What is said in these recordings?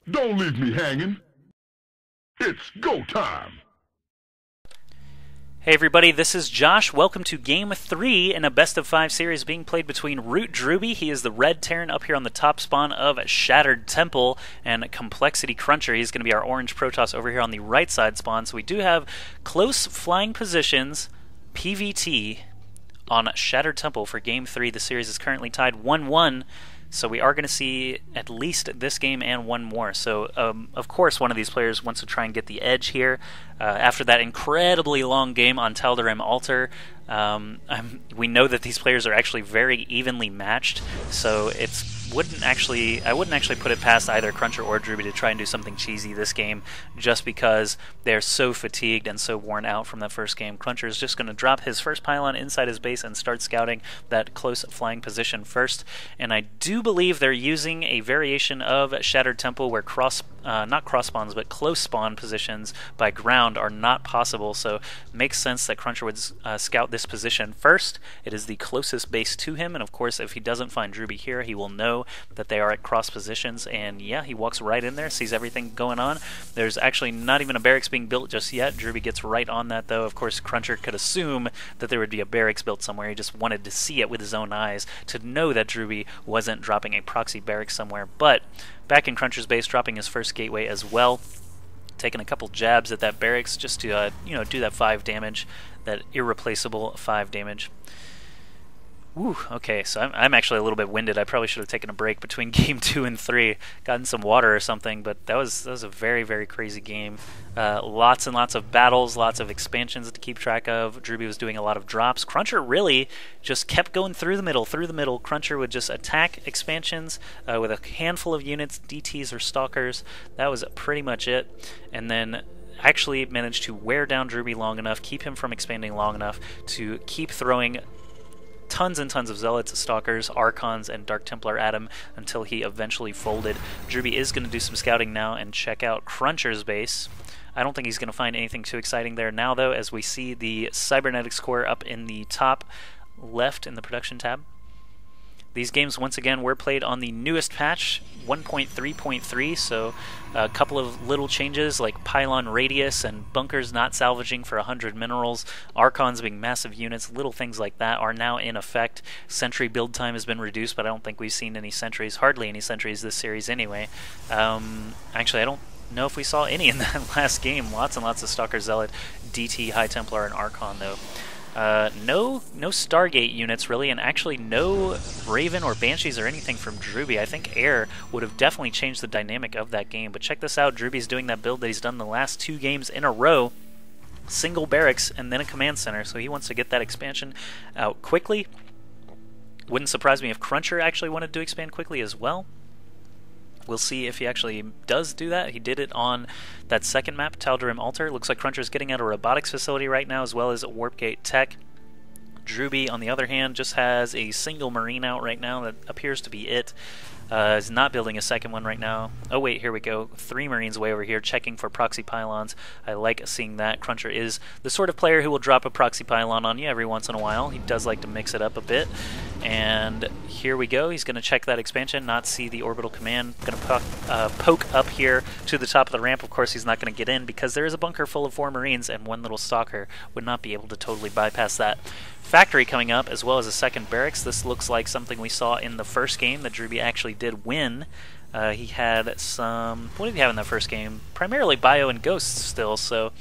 Don't leave me hanging. It's go time. Hey everybody, this is Josh. Welcome to Game 3 in a best of 5 series being played between drewbie, he is the red Terran up here on the top spawn of Shattered Temple, and Complexity CrunCher, he's going to be our orange Protoss over here on the right side spawn. So we do have close flying positions, PvT, on Shattered Temple for Game 3. The series is currently tied 1-1. So we are going to see at least this game and one more. So, of course, one of these players wants to try and get the edge here. After that incredibly long game on Tal'Darim Altar, we know that these players are actually very evenly matched. So I wouldn't actually put it past either CrunCher or drewbie to try and do something cheesy this game, just because they're so fatigued and so worn out from that first game. CrunCher is just going to drop his first pylon inside his base and start scouting that close flying position first. And I do believe they're using a variation of Shattered Temple where not cross spawns, but close spawn positions by ground are not possible. So it makes sense that CrunCher would scout this position first. It is the closest base to him, and of course, if he doesn't find drewbie here, he will know that they are at cross positions. And yeah, he walks right in there, sees everything going on. There's actually not even a barracks being built just yet. Drewbie gets right on that, though. Of course, CrunCher could assume that there would be a barracks built somewhere. He just wanted to see it with his own eyes to know that drewbie wasn't dropping a proxy barracks somewhere. But back in CrunCher's base, dropping his first gateway as well, taking a couple jabs at that barracks just to do that 5 damage, that irreplaceable 5 damage. Woo, okay, so I'm actually a little bit winded. I probably should have taken a break between game 2 and 3, gotten some water or something, but that was a very, very crazy game. Lots and lots of battles, lots of expansions to keep track of. Drewbie was doing a lot of drops. CrunCher really just kept going through the middle. CrunCher would just attack expansions with a handful of units, DTs or stalkers. That was pretty much it. And then actually managed to wear down drewbie long enough, keep him from expanding long enough to keep throwing tons and tons of Zealots, Stalkers, Archons, and Dark Templar at him until he eventually folded. Drewbie is going to do some scouting now and check out CrunCher's base. I don't think he's going to find anything too exciting there now, though, as we see the Cybernetics core up in the top left in the production tab. These games, once again, were played on the newest patch, 1.3.3, so a couple of little changes like pylon radius and bunkers not salvaging for 100 minerals, Archons being massive units, little things like that are now in effect. Sentry build time has been reduced, but I don't think we've seen any sentries, hardly any sentries this series anyway. Actually, I don't know if we saw any in that last game. Lots and lots of Stalker, Zealot, DT, High Templar, and Archon, though. No Stargate units, really, and actually no Raven or Banshees or anything from drewbie. I think Air would have definitely changed the dynamic of that game. But check this out, drewbie's doing that build that he's done the last 2 games in a row. Single barracks and then a command center, so he wants to get that expansion out quickly. Wouldn't surprise me if CrunCher actually wanted to expand quickly as well. We'll see if he actually does do that. He did it on that second map, Tal'Darim Altar. Looks like CrunCher is getting out a robotics facility right now, as well as a Warp Gate Tech. Drewbie, on the other hand, just has a single Marine out right now. That appears to be it. Is not building a second one right now. Oh wait, here we go. 3 Marines way over here checking for proxy pylons. I like seeing that. CrunCher is the sort of player who will drop a proxy pylon on you every once in a while. He does like to mix it up a bit. And here we go. He's going to check that expansion, not see the orbital command. Going to poke up here to the top of the ramp. Of course, he's not going to get in because there is a bunker full of 4 Marines, and 1 little Stalker would not be able to totally bypass that. Factory coming up, as well as a second barracks. This looks like something we saw in the first game that drewbie actually did win. He had some... What did he have in that first game? Primarily bio and ghosts still, so...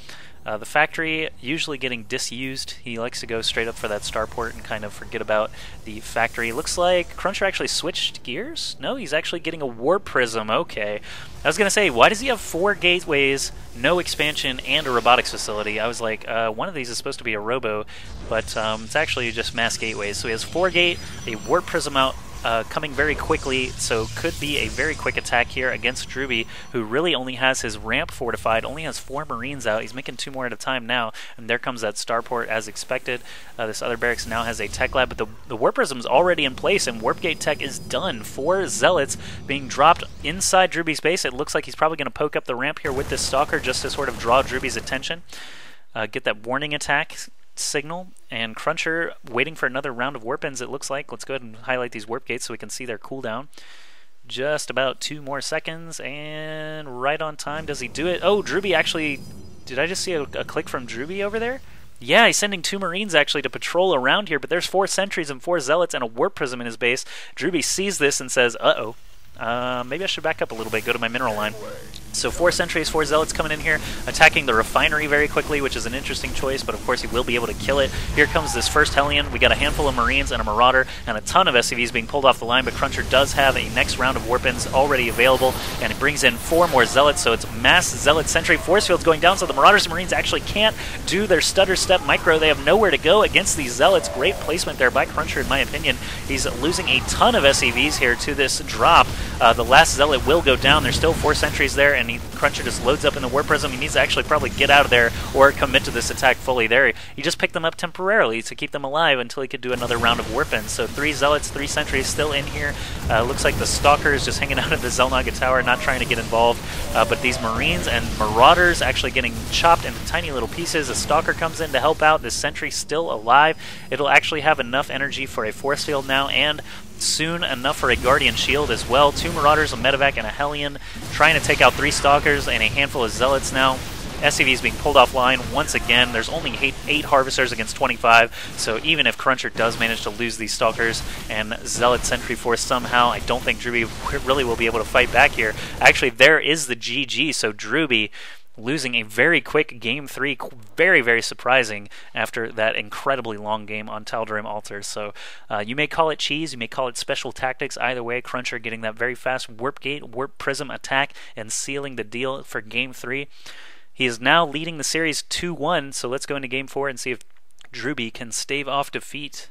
the factory usually getting disused. He likes to go straight up for that starport and kind of forget about the factory. Looks like CrunCher actually switched gears? No, he's actually getting a warp prism. Okay. I was going to say, why does he have 4 gateways, no expansion, and a robotics facility? I was like, one of these is supposed to be a robo, but it's actually just mass gateways. So he has 4 gate, a warp prism out, coming very quickly, so could be a very quick attack here against drewbie, who really only has his ramp fortified, only has 4 Marines out. He's making 2 more at a time now, and there comes that starport as expected. This other barracks now has a tech lab, but the warp prism is already in place, and warp gate tech is done. 4 Zealots being dropped inside drewbie's base. It looks like he's probably going to poke up the ramp here with this Stalker just to sort of draw drewbie's attention. Get that warning attack signal, and CrunCher waiting for another round of warp ends, it looks like. Let's go ahead and highlight these warp gates so we can see their cooldown. Just about 2 more seconds, and right on time. Does he do it? Oh, drewbie actually... Did I just see a click from drewbie over there? Yeah, he's sending 2 Marines actually to patrol around here, but there's 4 sentries and 4 zealots and a warp prism in his base. drewbie sees this and says, uh-oh. Maybe I should back up a little bit, go to my mineral line. So 4 sentries, 4 zealots coming in here, attacking the refinery very quickly, which is an interesting choice, but of course he will be able to kill it. Here comes this first Hellion. We got a handful of Marines and a Marauder, and a ton of SCVs being pulled off the line, but CrunCher does have a next round of Warpins already available, and it brings in 4 more Zealots, so it's mass Zealot sentry force fields going down, so the Marauders and Marines actually can't do their stutter step micro. They have nowhere to go against these Zealots. Great placement there by CrunCher, in my opinion. He's losing a ton of SCVs here to this drop. The last Zealot will go down. There's still 4 sentries there, and CrunCher just loads up in the Warp Prism. He needs to actually probably get out of there or commit to this attack fully there. He just picked them up temporarily to keep them alive until he could do another round of Warpins. So 3 Zealots, 3 sentries still in here. Looks like the Stalker is just hanging out at the Zelnaga Tower, not trying to get involved. But these Marines and Marauders actually getting chopped into tiny little pieces. A Stalker comes in to help out. This sentry still alive. It'll actually have enough energy for a force field now, and soon enough for a Guardian Shield as well. 2 Marauders, a Medevac, and a Hellion trying to take out 3 Stalkers and a handful of Zealots now. SCVs being pulled offline once again. There's only 8 Harvesters against 25, so even if CrunCher does manage to lose these Stalkers and Zealot Sentry Force somehow, I don't think drewbie really will be able to fight back here. Actually, there is the GG, so drewbie losing a very quick Game 3, very, very surprising after that incredibly long game on Tal'Darim Altars. So you may call it cheese, you may call it special tactics. Either way, CrunCher getting that very fast Warp Gate, Warp Prism attack and sealing the deal for Game 3. He is now leading the series 2-1, so let's go into Game 4 and see if drewbie can stave off defeat.